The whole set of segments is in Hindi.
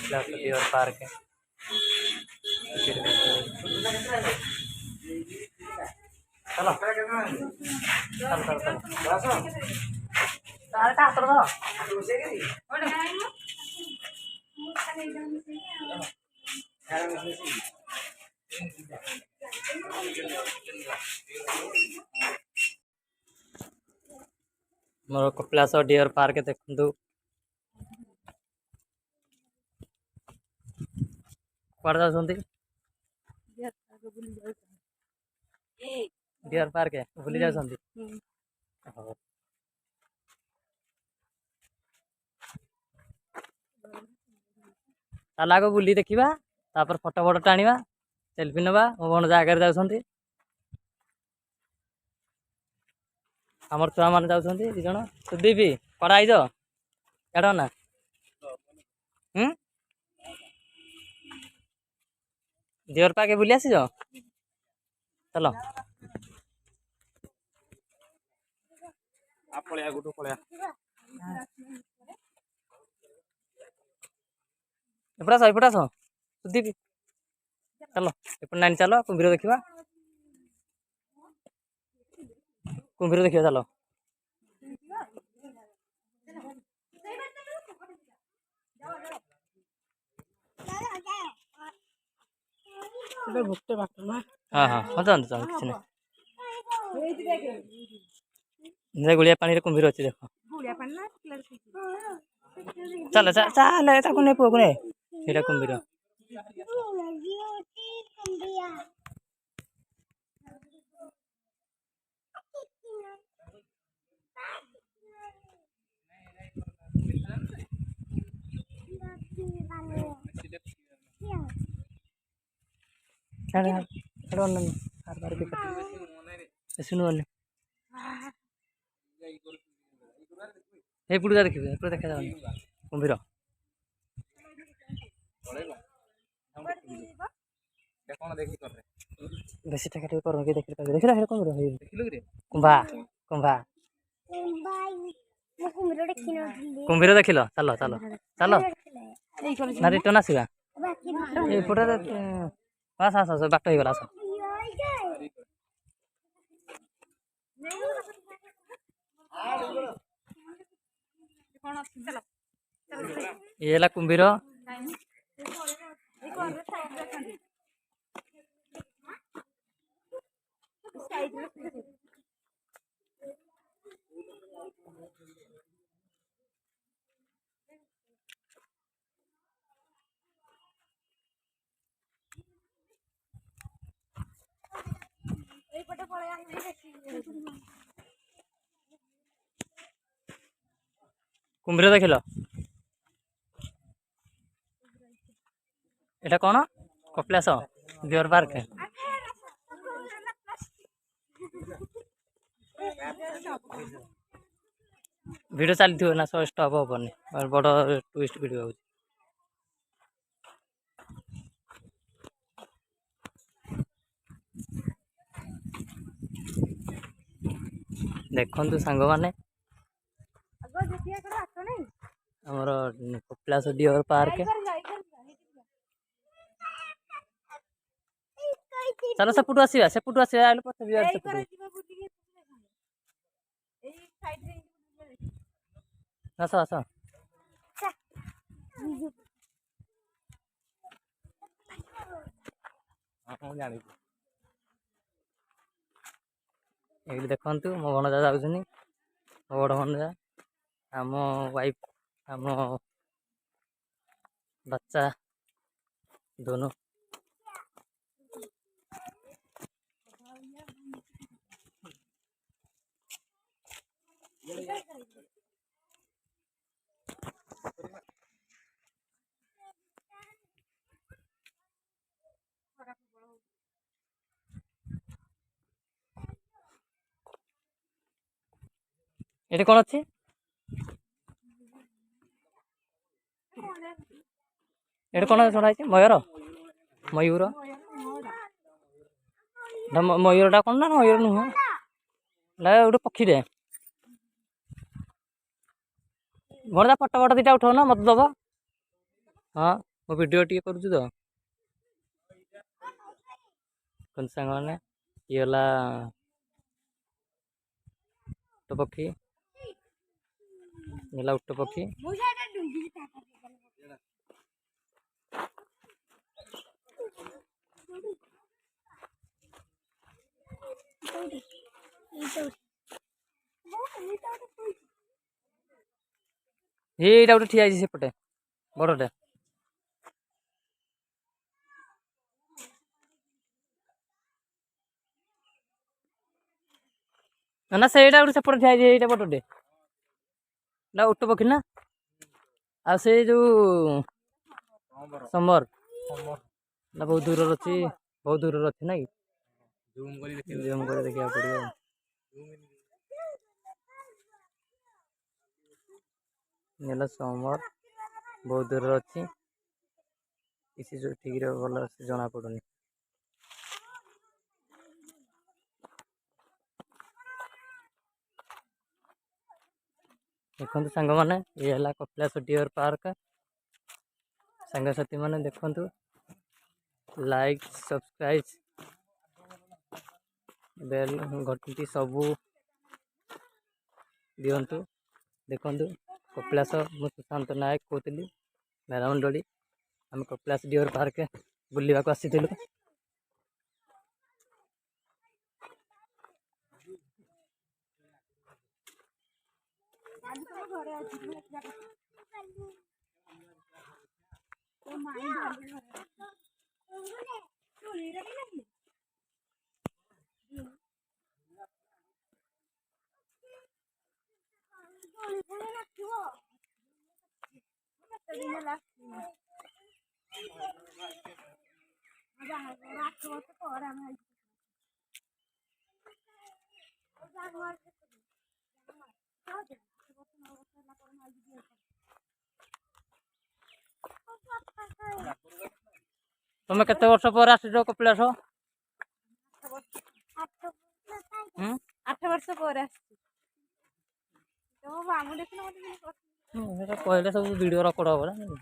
डियर पार्क है चलो मोर कपिलास डियर पार्क देखु कौन जाऊँगी डियर पार्क बुली जाऊँगी चल आग बुली देखा तापर फटो फटो टाणवा सेल्फी नवा मो भणजा आगे जाऊँगी आमर छुआ मान जाऊँगी दी जन सुदीप कड़ा आईज एड ना डियर पार्क बुली आसीज चलो एपटा आस सुदीप चलो एपट नानी चलो कुंभीर देखा कुंभीर देखिए चलो हाँ हाँ हाँ जानते किसी नहीं गुड़िया पानी कुंभीर अच्छी देख चल चल नहीं पुआ को नहीं कुंभीर एपटू देखिए एपट देखा जाऊँ कुंभीर बेसी टेका टेक कर देख देखिए कुंभीर कुंभा कुंभा कुंभीर देख लो चलो चलो चलो ना रिटर्न आसवा एपटे आस आस बाट हो गला आस ये कुंभीर कुंभीर देख लो एटा कौन कपिलास डियर पार्क वीडियो चलती ना सो स्टॉप हेनी बड़ ट्विस्ट वीडियो हो देखु सांग मैंने आमर कपिलास डियर पार्क चलो सेपटू आसवा सेपटू आसवा आस आस ये देखु मो भणजा जाऊँ मो बड़ भणजा आम वाइफ आम बच्चा दोनों ये कौन अच्छी ये कौन चढ़ाई मयूर मयूर मयूरटा कौन ना मयूर नुह गोटे पक्षीटे भणजा फटो फट दीटा उठाऊ ना मत दब हाँ मो वीडियो टी करुँ तो कौन सांग मैंने ये गला उट पक्षी गला उट पक्षी ଏଇଟା ଗୋଟେ ଠିଆ ହେଇଛି ସେପଟେ ବଡ଼ଟେ ନା ସେଇଟା ଗୋଟେ ସେପଟେ ଠିଆ ହେଇଛି ଏଇଟା ବଡ଼ଟେ ନା ଉଟ ପକ୍ଷୀ ନା ଆଉ ସେ ଯୋଉ ସମ୍ବର ନା ବହୁତ ଦୂରରେ ଅଛି ନା କି ଜୁମ୍ କରି ଦେଖିବାକୁ ପଡ଼ିବ ନେଲା ସମ୍ବର ବହୁତ ଦୂରରେ ଅଛି କିଛି ଠିକରେ ଭଲ ଜଣା ପଡୁନି देखु सांग मैंने ये है कपिलास डियर पार्क सांगसाथी मैंने देखु लाइक सब्सक्राइब बेल घंटी सबू दिंतु देखु कपिलास मु सुशांत नायक कहती मेरामंडली आम कपिलास डियर पार्क बुलवा को आसी तुम्हें केते वर्ष पर आसिज कपिलास 8 वर्ष पर कहले सब वीडियो रेकर्ड हम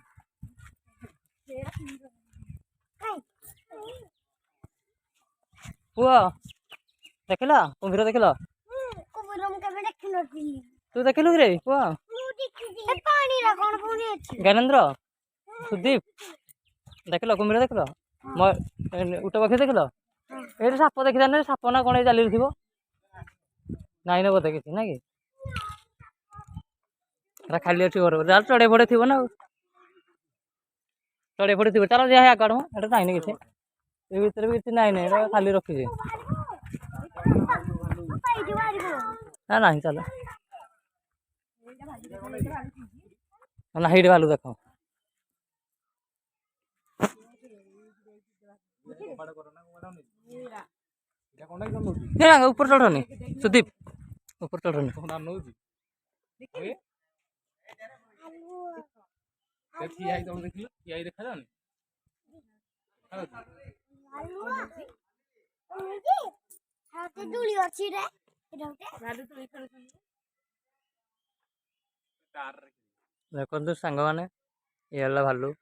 पुआ देख कुम्भीर देख तू देखलु रे पुआ ज्ञानेन्द्र सुदीप देख कुम्भीर देख उट पक्षी देख ये साप देखी जाने साप ना कौन चाली थी नाई न बोधे किसी ना कि खाली अच्छी घर चढ़े फड़े थी ना चढ़े फड़े थी चलो जा आगाड़ ये नाइन किसी ये भर भी किसी नाइन खाली रखी ना ना चल ना हिट भालू देख ऊपर चढ़नी सुदीप ऊपर चढ़नी देखो सांग मैंने ये भालू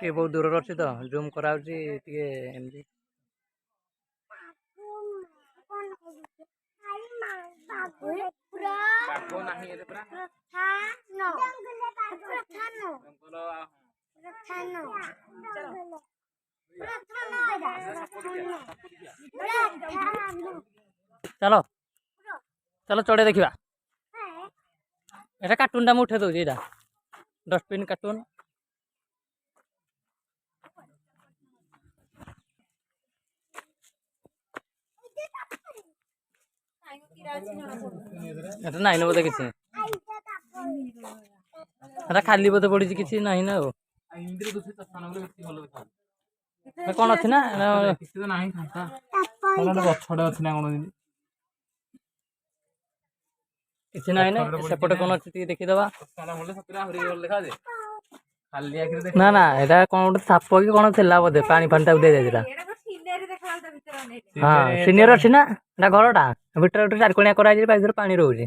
ये बहुत दूर अच्छी तो जूम कराऊँगी एमती चलो चलो चढ़े देखा ये कार्टून टा मुझे उठे दूसरी डस्टबिन कार्टून नाइन बोधे किसी खाली बोधे पड़ी किसी नाइन ना कौन अच्छी ना गछड़े अच्छी ना कौन କିଛି ନାହିଁ ନା ସେପଟେ କ'ଣ ଅଛି ଟିକେ ଦେଖିଦେବା। ନା ନା ଏଇଟା କ'ଣ ଗୋଟେ ସାପ କି କ'ଣ ଥିଲା ବୋଧେ ପାଣି ଫାଣି ତାକୁ ଦେଇଯାଇଥିଲା। ହଁ ସିନିୟର ଅଛି ନା ଏଇଟା ଘରଟା ଭିତରେ ଗୋଟେ ଚାରିକଣିଆ କରାଯାଇଛି ତା ଭିତରେ ପାଣି ରହୁଛି।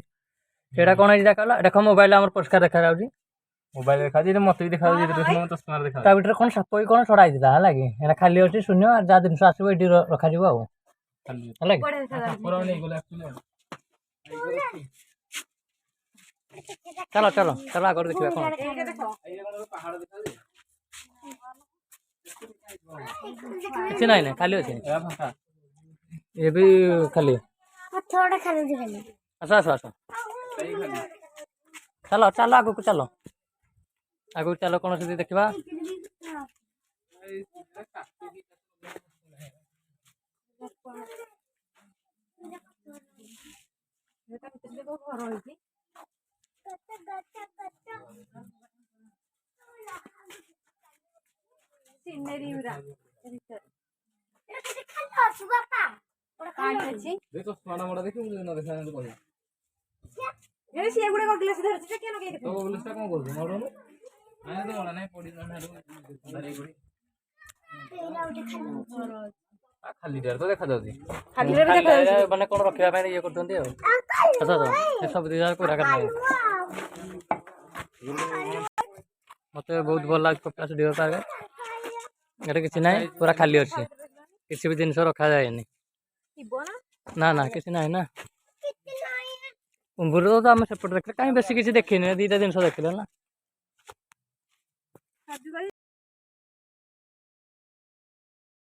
ସେଇଟା କ'ଣ ହେଇଛି ଦେଖାଗଲା ଦେଖ ମୋବାଇଲ ଆମର ପରିଷ୍କାର ଦେଖାଯାଉଛି। ମୋବାଇଲ ଦେଖାଯାଉଛି ମତେ ବି ଦେଖାଯାଉଛି ତା ଭିତରେ କ'ଣ ସାପ କି କ'ଣ ଛଡ଼ା ହେଇଥିଲା ହେଲା କି ଏଇଟା ଖାଲି ଅଛି ଶୂନ୍ୟ ଯାହା ଜିନିଷ ଆସିବ ଏଠି ରଖାଯିବ ଆଉ ହେଲା କି। ଚାଲ ଚାଲ ଚାଲ ଆଗରୁ ଦେଖିବା କ'ଣ କିଛି ନାହିଁ ନା ଖାଲି ଅଛି ଏ ବି ଖାଲି। ଆସ ଆସ ଆସ ଚାଲ ଚାଲ ଆଗକୁ ଚାଲ ଆଗକୁ ଚାଲ କ'ଣ ସେଠି ଦେଖିବା। ଖାଲିଟାରେ ତ ଦେଖାଯାଉଛି ମାନେ କ'ଣ ରଖିବା ପାଇଁ ଇଏ କରୁଛନ୍ତି ଆଉ ସବୁ ଦିନ ପୁରା ନାହିଁ। ମତେ ବହୁତ ଭଲ ଲାଗୁଛି କପିଳାସ ଡିଅର ପାର୍କ। ଏଠି କିଛି ନାହିଁ ପୁରା ଖାଲି ଅଛି କିଛି ବି ଜିନିଷ ରଖାଯାଏନି। ନା ନା କିଛି ନାହିଁ ନା କୁମ୍ଭୀର ତ ଆମେ ସେପଟେ ଦେଖିଲେ କାହିଁ ବେଶୀ କିଛି ଦେଖିନି ଦିଟା ଜିନିଷ ଦେଖିଲେ ନା।